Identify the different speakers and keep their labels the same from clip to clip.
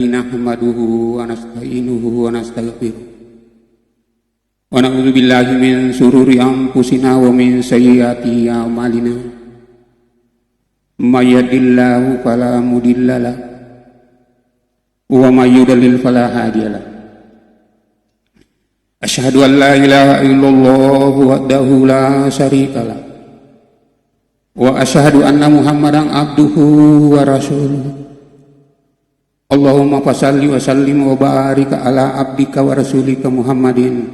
Speaker 1: Nahmaduhu wa nasta'inuhu wa nastaghfiruh wa na'udzu billahi min shururi anfusina wa min sayyiati a'malina may yahdihillahu fala mudhillalah wa may yudlil fala hadiyalah. Asyhadu an la ilaha illallah wahdahu la syarikalah wa asyhadu anna Muhammadan abduhu wa rasuluh. Allahumma fasalli wa sallim wa barik ala abdika wa rasulika Muhammadin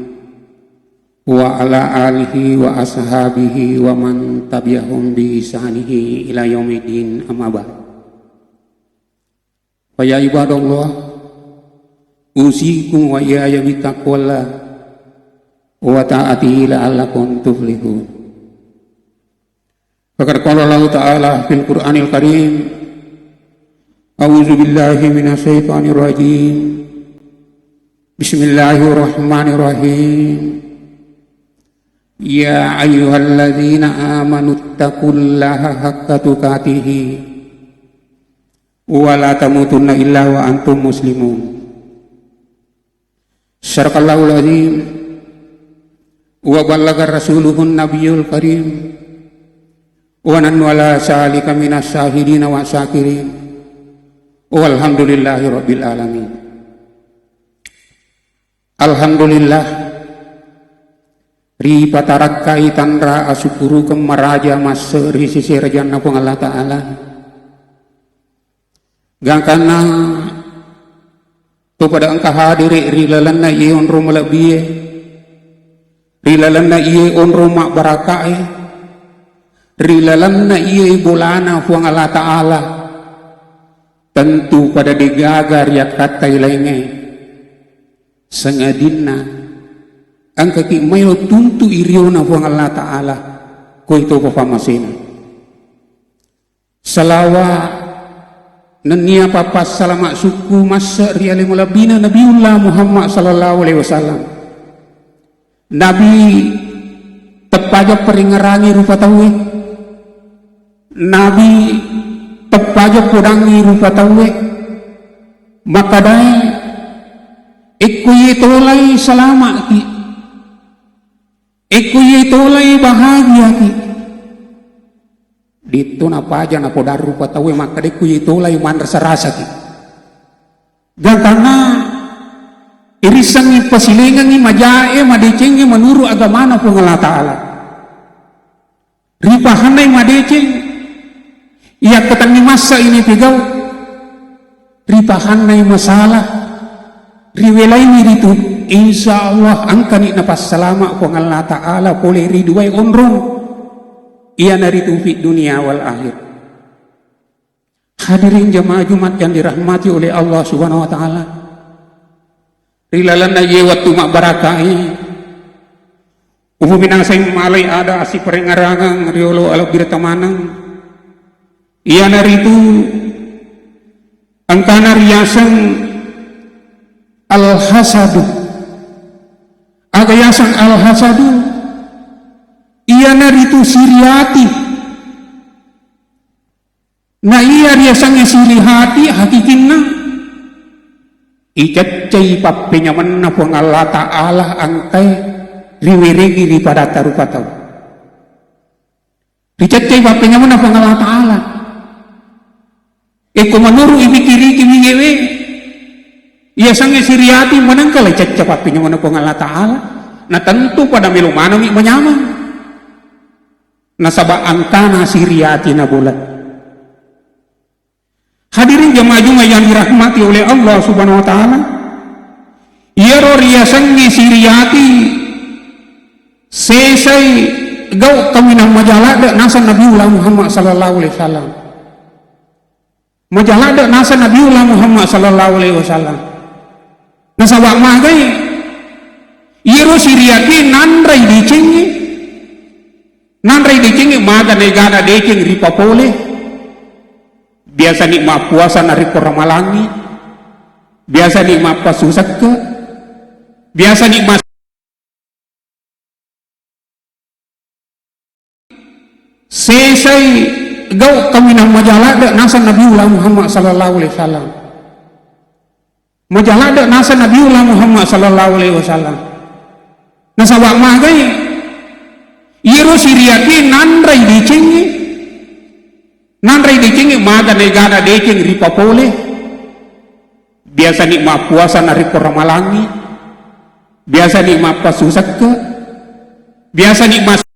Speaker 1: wa ala alihi wa ashabihi wa man tabi'ahum bi ihsanihi ila yaumiddin, amma ba'd. Fa ya ibadallah, usikum wa iyaya bittaqwallah wa ta'atihi la'allakum tuflihun. Faqad qala Allah Ta'ala fil Qur'anil Karim, A'udzu billahi minasy syaithanir rajim. Bismillahirrahmanirrahim. Ya ayyuhalladzina amanu taqullaha haqqa tuqatih wa la tamutunna illa wa antum muslimun. Syaraqallahul azim wa ballagha rasuluhun nabiyul karim wa nahnu ala salika minas syahidin wa syakirin. Walhamdulillahi rabbil alamin. Alhamdulillah ri patarakai tanra asukuru kemaraja masri sisi rajana pung Allah Ta'ala gangkana tu pada engkau hadiri rilalana iye onro malabiye rilalana iye onro mak barakai rilalana iye bolana pung Allah Ta'ala. Tentu pada digagar ya kata ilainge sengadina angka ki mayo tuntu iriona puang Allah Ta'ala ko itu papamasina salawa nenia papas salamak suku masa riale mulabina Nabiullah Muhammad sallallahu alaihi wasallam. Nabi tepaja peringerangi rupa tawe, Nabi tepaja podangi rupa tawe, maka dai ikuye tolai selamat ki, ikuye tolai bahagia ki. Dito na paja na podar rupa tawe maka ikuye tolai mandar serasa ki. Gantana irisangi pasilengangi majae madecengi menuru agamana pun Allah Ta'ala. Ripahanai madeceng ia ketangi masa ini pegau ripahanai masalah riwelaini ritu insya Allah angkani napas selama pun Allah Ta'ala boleh riduai onrong ia naritu fi dunia wal akhir. Hadirin jemaah Jumat yang dirahmati oleh Allah Subhanahu wa Ta'ala, rilalana ye waktu mak barakai umuminang say malay ada asi perengarangang riolo alau birtamanang ia naritu angkana riasan al-hasadu agayasan al-hasadu ia naritu siriati na iya riasannya sirihati hakikinna icacai papenya mana puang Allah Ta'ala angkai riwirigi di pada tarupa tahu icacai papenya mana puang Allah Ta'ala eko menuru ibikiri kimingewe ia sange siriati menangkal icacai papenya mana puang Allah Ta'ala. Nah tentu pada melumana mi menyamang nasaba angkana siriati na bulat. Hadirin jemaah Jumat yang dirahmati oleh Allah Subhanahu wa Ta'ala, iero riasannya siriati sesai gau kaminang majalada nasa Nabiullah Muhammad sallallahu alaihi wasallam, majalada nasa Nabiullah Muhammad sallallahu alaihi wasallam. Nasa wak magai iero siriati nandrai dicengi maga negara deceng ripapole biasa nikmat puasa nari koramalangi, biasa nikmat pasusak ke, biasa nikmat sesai gau kaminang majalada nasa Nabiullah Muhammad sallallahu alaihi wasallam. majalada nasa Nabiullah Muhammad sallallahu alaihi wasallam nasa wa magai iro siriati nandrai dicengi maga negara deceng ripapole biasa nikmat puasa nari koramalangi biasa nikmat pasusak ke biasa nikmat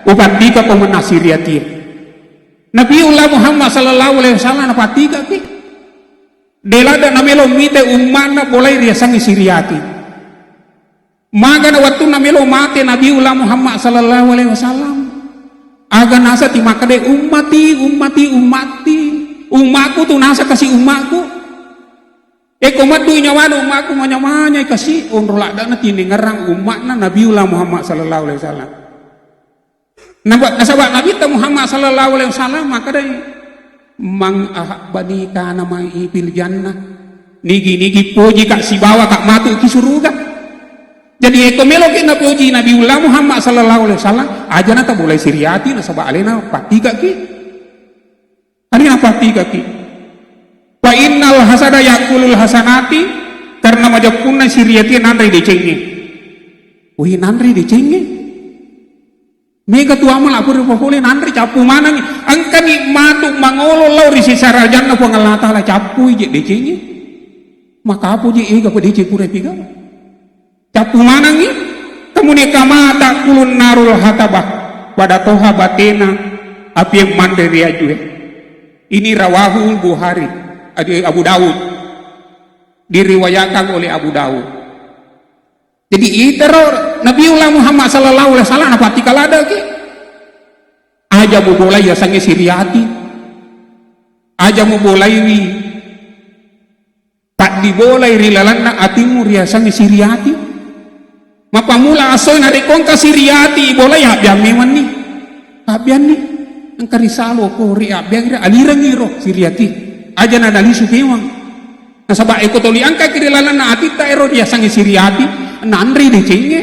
Speaker 1: upat tiga pemenasiriati Nabiullah Muhammad sallallahu alaihi wasallam apa tiga ki delada namelo mite ummana boleh riasangi siriati maga na waktu namelo mate Nabiullah Muhammad sallallahu alaihi wasallam aga nasa timakade ummati umatku tu nasa kasih umatku komatu nyawana umatku manyamanya kasih unrulak dana tini ngerang umatna Nabiullah Muhammad sallallahu alaihi wasallam nasabak Nabi Muhammad sallallahu alaihi wasallam maka dari mang ahabbani kana mai fil jannah nigi puji kak si bawa kak matu ki surga jadi ekomelo kena puji Nabiullah Muhammad sallallahu alaihi wasallam aja nata boleh siriati nasabak alena patika ki alena patika ki wa innal hasada yakulul hasanati karena majapunna siriati nandri dicengi wih nandri dicengi mega tu amal aku boleh nandri capu mana ni angka ni matu mangolo lau risi sarajan na Allah Ta'ala capu je decenye maka apa je ega pada dece pura tiga capu mana ni kemudian kama tak kulun narul hatabah pada toha batena api yang mandiri ajue ini rawahul Bukhari Abu Dawud diriwayatkan oleh Abu Dawud. Jadi itero Nabiullah Muhammad sallallahu alaihi wasallam apa tikalada ki aja mu bolai ya sange siriati aja mu bolai wi tak dibolai rilalanna atimu ria sange siriati mapamula asoy nari kongka siriati bolai ya biamewan ni abian ni angkari salo ko ria biang aliran ngiro siriati aja nadali sukewang nasaba ekotoli angka kirilalanna atita ero dia sange siriati nandri dicenge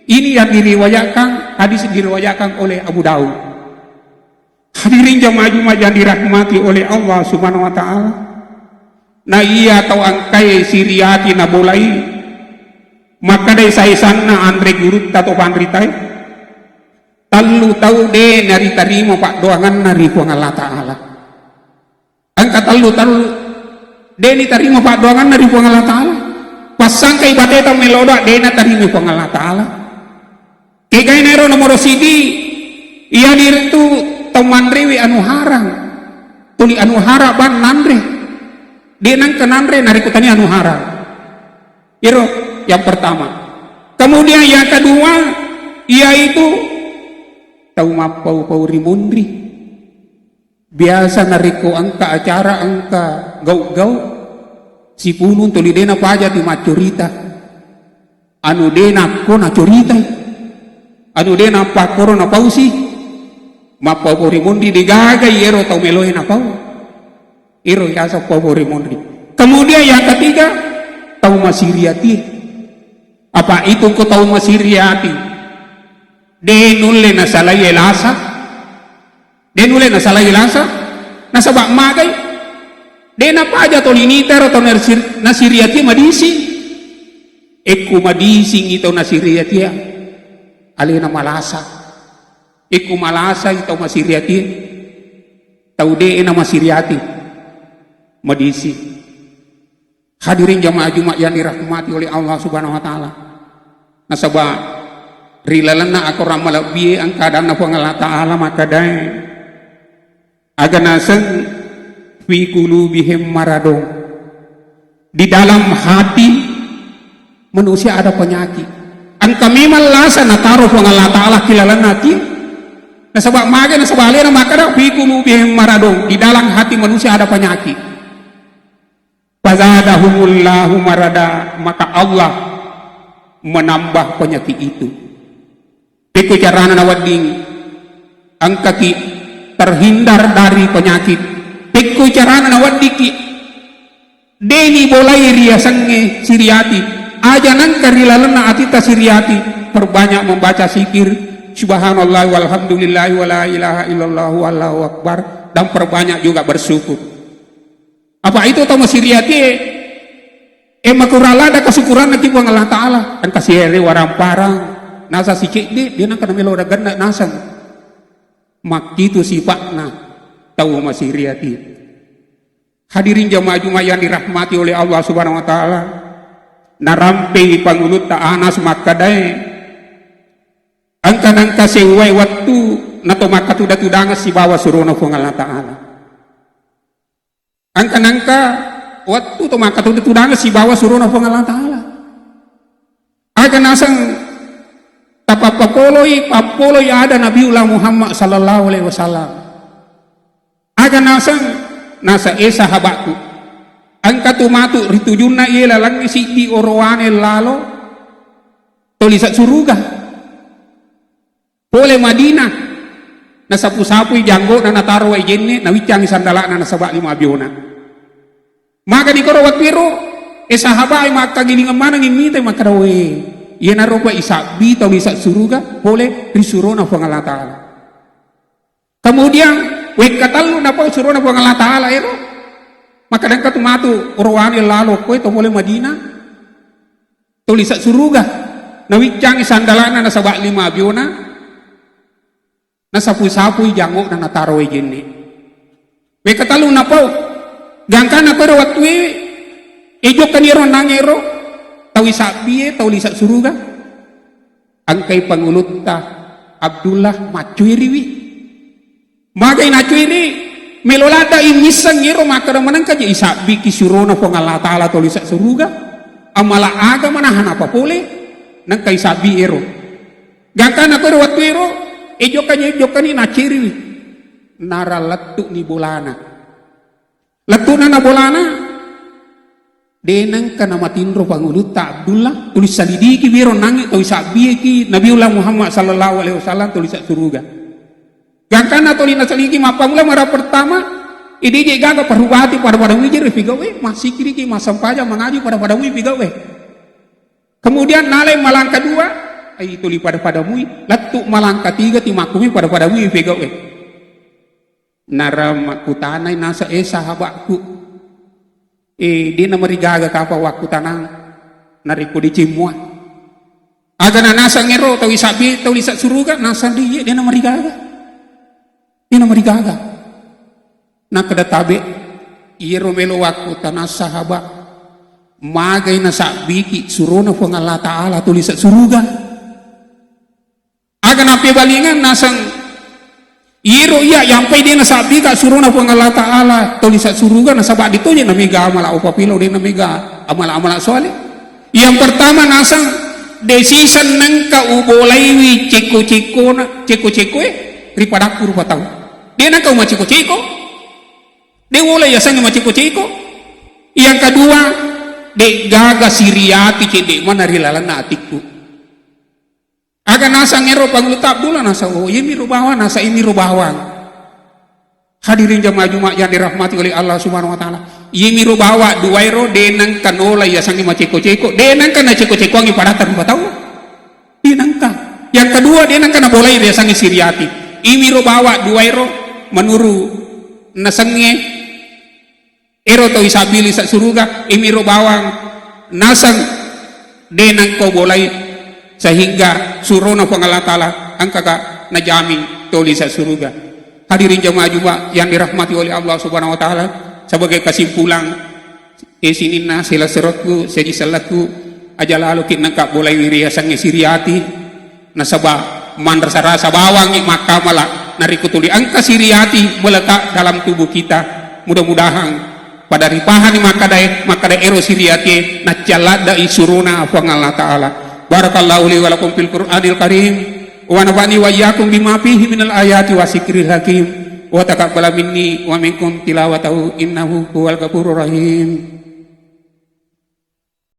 Speaker 1: ini yang diriwayatkan hadis diriwayatkan oleh Abu Dawud. Hadirin jamaah yang dirahmati oleh Allah Subhanahu wa taala. Na iya tau angkai siriati na bolai maka dai saisanna andre gurut atau pandritai talu tau de nari tarimo pak doangan nari ku Allah taala. Angka talu de ni tarimo pak doangan nari ku Allah taala. Pasang kay bateta meloda dena tarimi ko Allah Ta'ala kay nero nomor sidi iya diritu tamanriwi anu harang tuli anu haraban nandre denang kenandre narikutani anu harang iro yang pertama kemudian yang kedua yaitu tau mapau rimundri biasa nariko angka acara angka gau si punun tuli dena paja di macorita anu dena ko na corita anu dena pakoro na pausi mapau rimundi digagai ero tau meloe na pau ero yasa pau rimundi kemudian yang ketiga tau masiriati apa itu ko tau masiriati denulle na salai elasa nasabak magai dena paja toliniter atau nasiriati madisi eku madisi ito nasiriati alena malasa eku malasa ito masiriati tau dena masiriati madisi. Hadirin jamaah Jumat yang dirahmati oleh Allah Subhanahu wa taala. Nasaba rilalana aku ramal biye ang kadang na Allah taala maka dai aganasan fi qulubihim maradun. Di dalam hati manusia ada penyakit. Ang kami malasa na taruh Allah taala kilalan hati. Nasaba maga nasaba alena maka da fi qulubihim maradun. Di dalam hati manusia ada penyakit. Fazadahumullahu marada, maka Allah menambah penyakit itu. Piku carana nawading angkaki terhindar dari penyakit. Piku carana nawadiki deni bolai riasange siriati aja nang karilalana atita siriati perbanyak membaca zikir subhanallah walhamdulillah wala ilaha illallah wallahu akbar, dan perbanyak juga bersyukur. Apa itu tomo siriati makurala ada kesyukuran nanti buang Allah Ta'ala dan kasih ere warang parang nasa si cik dia nak kena melo ganda nasang mak itu sifatna tahu masih riati. Hadirin jamaah Jumat yang dirahmati oleh Allah Subhanahu wa taala, narampe pangulut ta'anas makadai angka sewai waktu nato maka tudang si bawa surono pun Allah Ta'ala. Angka waktu to maka tudang si bawa surono pun Allah Ta'ala. Aga nasang tapapapoloi ada Nabiullah Muhammad sallallahu alaihi wasallam. Aga nasang nasa sahabatku angka tumatu ritujunna iela lang isi di oroane lalo tolisa suruga boleh Madinah na sapu-sapu janggo na nataro ay jenne na wicang sandala na nasaba lima abiona maka di koro watwiro sahabat ay makagilingan manang imita makarawe iya na roba isabi tolisa suruga boleh risurona po Allah Ta'ala. Kemudian wekatalu na po surona po Allah Ta'ala ero maka dan katumatu urwani lalo ko ito boleh Madinah tolisa suruga na wicang sandala na nasaba lima abiona na sapu-sapu jango na nataro ay gini. We katalo na po, gangka na pero waktu ijo kaniro nangero, tawi sabi tawi sa suruga, ang kay pangulut ta Abdullah macuiriwi. Magay nacuiri, melolada imisang ngero makaramanan kaja isabi kisurona po ng Allah Ta'ala tawi sa suruga, amala aga manahan apa pole, nang kay sabi ero. Gangka na pero waktu ero, Ejokannya na ciri nara letuk ni bolana letuk na bolana denang kana matindro pangulut ta Abdullah tulis salidiki biro nangi tulis sabieki Nabiullah Muhammad sallallahu alaihi wasallam tulis suruga gangkana tulis na salidiki mapamula mara pertama ide gaga perubati pada wijir figawe masih kiri masampaja mengaji pada wifigawe kemudian nalai malang kedua itu li pada mui latuk malang ketiga timakumi pada mui pegawe nara makutanay nasa sahabatku di na marigaga kapa waktu tanang nariku di cimua aga na nasa ngero tawi sabi tawi sa suruga nasa di na marigaga na kadatabe iro melo waktu tanang sahabat magay na sabiki suruna po ng Allah Ta'ala tulis sa suruga aga na balingan nasang iro iya yang pay din nasabi ka suruna po ng Allah Ta'ala tulis sa suruga nasaba dito niya namiga amala upapilo din namiga amala soali yang pertama nasang desisan ng kaubolay ciko-ciko ripada kurva tau dia na kau maciko-ciko dia mulai yasang maciko-ciko yang kedua de gaga siriati cede mana rilalan na atikku aga nasa ngero panglutab dulu nasa ini rubawan nasa ini rubawan. Hadirin jamaah Jumat yang dirahmati oleh Allah Subhanahu wa taala. Ini rubawa duwairo denang kanola ya sangi maceko-ceko denang kana ceko-ceko ang iparatan ba tahu? Denang ka. Yang kedua denang kana bolay ya sangi siriati. Ini rubawa duwairo menuru nasangi ero to isabili sa suruga ini rubawang nasang denang ko bolay sehingga surona po ng Allah Ta'ala ang kaka najaming tuli sa suruga. Hadirin jamaah Jumat yang dirahmati oleh Allah Subhanahu wa taala, sebagai kesimpulan isinin na sila serotku segi salatu aja lalu kinaka boleh wiriasang siriati nasaba mandrasara bawang maka malah narikutuli angka siriati melekat dalam tubuh kita. Mudah-mudahan pada ripahan makadai ero siriati najalada isuruna po ng Allah Ta'ala. Barakallahu li wa lakum fil Qur'anil Karim wa nafa'ni wa iyyakum bima fihi minal ayati wa zikril hakim wa taqabbala minni wa minkum tilawatahu innahu huwal ghafurur rahim.